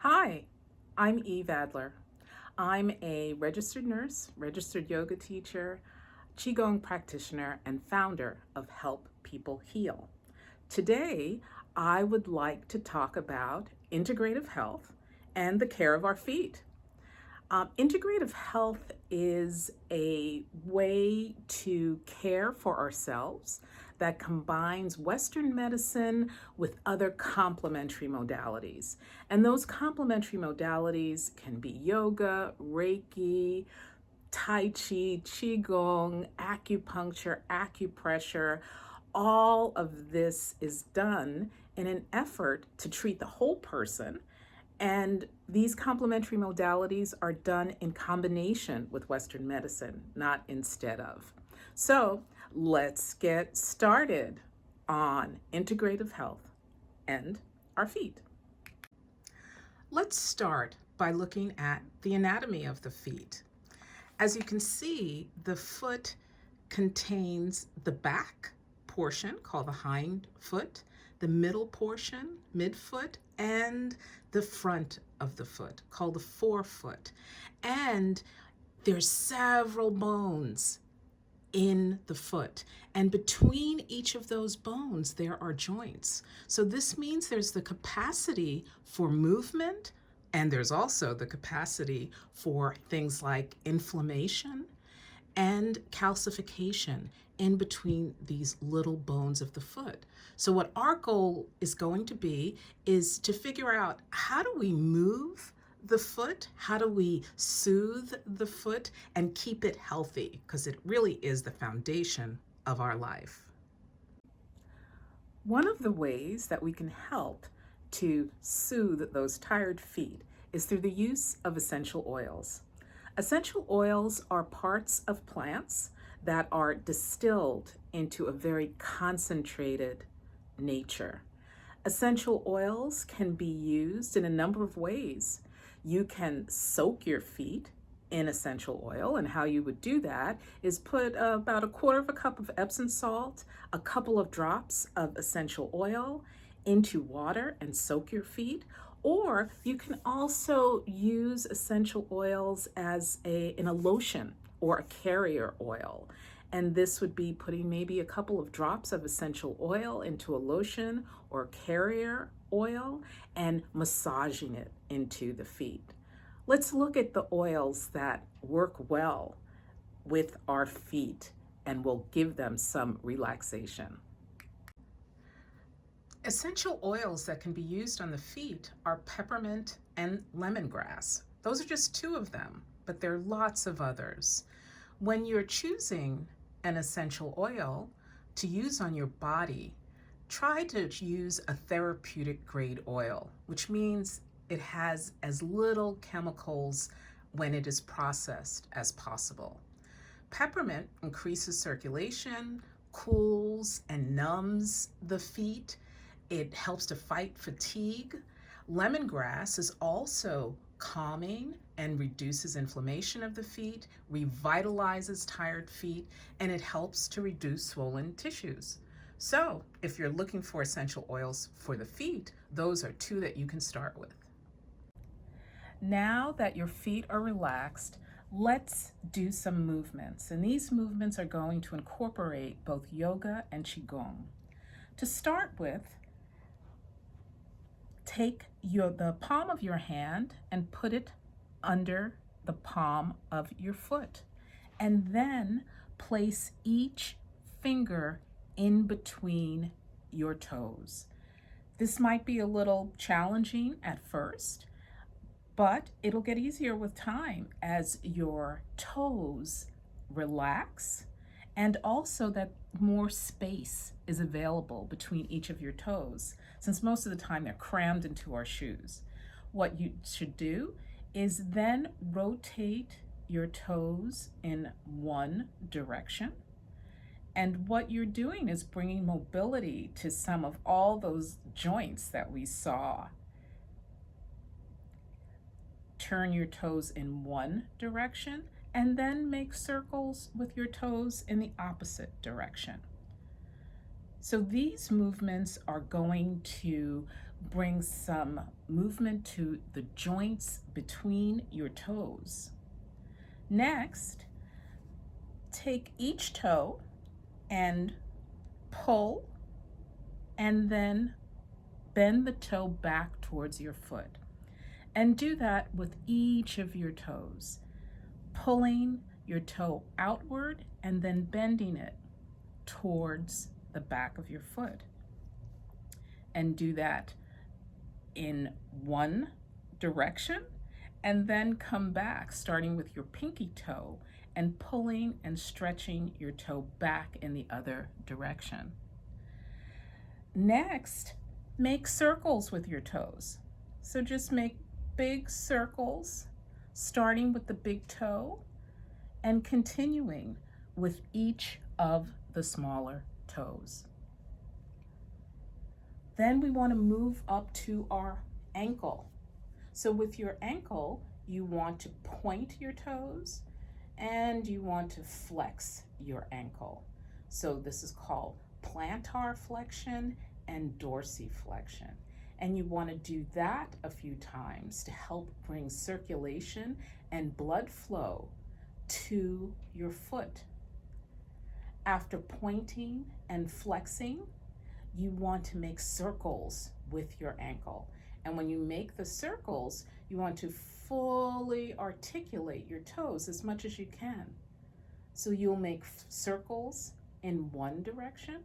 Hi, I'm Eve Adler. I'm a registered nurse, registered yoga teacher, Qigong practitioner, and founder of Help People Heal. Today, I would like to talk about integrative health and the care of our feet. Integrative health is a way to care for ourselves that combines Western medicine with other complementary modalities. And those complementary modalities can be yoga, Reiki, Tai Chi, Qigong, acupuncture, acupressure. All of this is done in an effort to treat the whole person, and these complementary modalities are done in combination with Western medicine, not instead of. So let's get started on integrative health and our feet. Let's start by looking at the anatomy of the feet. As you can see, the foot contains the back portion called the hind foot, the middle portion, midfoot, and the front of the foot called the forefoot. And there's several bones in the foot, and between each of those bones there are joints. So this means there's the capacity for movement, and there's also the capacity for things like inflammation and calcification in between these little bones of the foot. So what our goal is going to be is to figure out, how do we move the foot? How do we soothe the foot and keep it healthy? Because it really is the foundation of our life. One of the ways that we can help to soothe those tired feet is through the use of essential oils. Essential oils are parts of plants that are distilled into a very concentrated nature. Essential oils can be used in a number of ways. You can soak your feet in essential oil, and how you would do that is put about 1/4 cup of Epsom salt, a couple of drops of essential oil into water and soak your feet. Or you can also use essential oils in a lotion or a carrier oil. And this would be putting maybe a couple of drops of essential oil into a lotion or carrier oil and massaging it into the feet. Let's look at the oils that work well with our feet and will give them some relaxation. Essential oils that can be used on the feet are peppermint and lemongrass. Those are just two of them, but there are lots of others. When you're choosing an essential oil to use on your body, try to use a therapeutic grade oil, which means it has as little chemicals when it is processed as possible. Peppermint increases circulation, cools and numbs the feet. It helps to fight fatigue. Lemongrass is also calming and reduces inflammation of the feet, revitalizes tired feet, and it helps to reduce swollen tissues. So if you're looking for essential oils for the feet, those are two that you can start with. Now that your feet are relaxed, let's do some movements. And these movements are going to incorporate both yoga and Qigong. To start with, take the palm of your hand and put it under the palm of your foot, and then place each finger in between your toes. This might be a little challenging at first, but it'll get easier with time as your toes relax, and also that more space is available between each of your toes, since most of the time they're crammed into our shoes. What you should do is then rotate your toes in one direction. And what you're doing is bringing mobility to some of all those joints that we saw. Turn your toes in one direction and then make circles with your toes in the opposite direction. So these movements are going to bring some movement to the joints between your toes. Next, take each toe and pull, and then bend the toe back towards your foot. And do that with each of your toes, pulling your toe outward and then bending it towards the back of your foot. And do that in one direction, and then come back, starting with your pinky toe and pulling and stretching your toe back in the other direction. Next, make circles with your toes. So just make big circles, starting with the big toe and continuing with each of the smaller toes. Then we want to move up to our ankle. So with your ankle, you want to point your toes and you want to flex your ankle. So this is called plantar flexion and dorsiflexion. And you want to do that a few times to help bring circulation and blood flow to your foot. After pointing and flexing, you want to make circles with your ankle. And when you make the circles, you want to fully articulate your toes as much as you can. So you'll make circles in one direction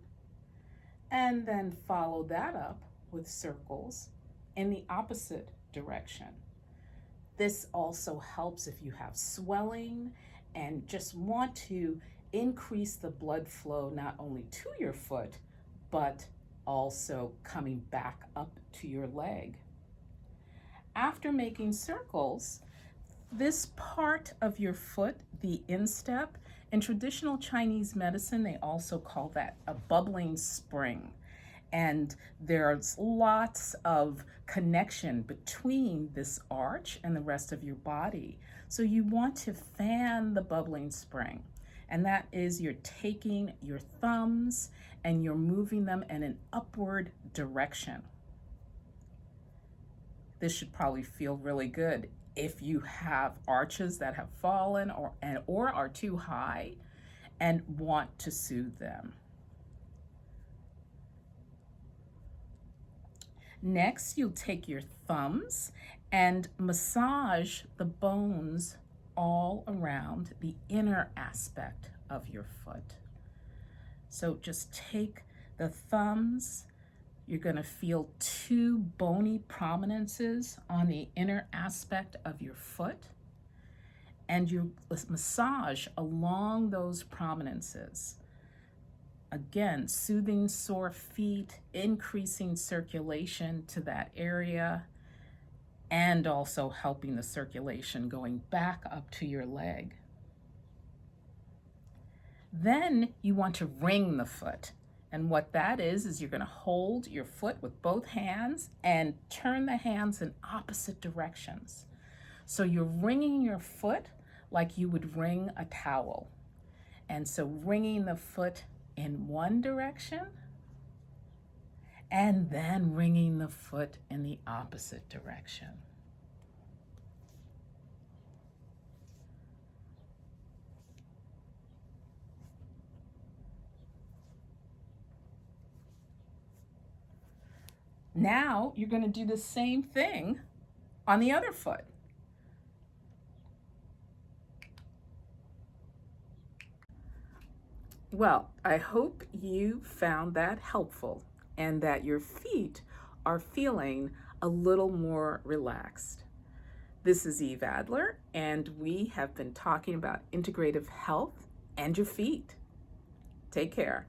and then follow that up with circles in the opposite direction. This also helps if you have swelling and just want to increase the blood flow not only to your foot, but also coming back up to your leg. After making circles, this part of your foot, the instep, in traditional Chinese medicine, they also call that a bubbling spring. And there's lots of connection between this arch and the rest of your body. So you want to fan the bubbling spring. And that is you're taking your thumbs and you're moving them in an upward direction. This should probably feel really good if you have arches that have fallen or are too high and want to soothe them. Next, you'll take your thumbs and massage the bones all around the inner aspect of your foot. So just take the thumbs. You're going to feel two bony prominences on the inner aspect of your foot, and you massage along those prominences. Again, soothing sore feet, increasing circulation to that area, and also helping the circulation going back up to your leg. Then you want to wring the foot. And what that is you're going to hold your foot with both hands and turn the hands in opposite directions. So you're wringing your foot like you would wring a towel. And so wringing the foot in one direction and then wringing the foot in the opposite direction. Now you're going to do the same thing on the other foot. Well, I hope you found that helpful and that your feet are feeling a little more relaxed. This is Eve Adler, and we have been talking about integrative health and your feet. Take care.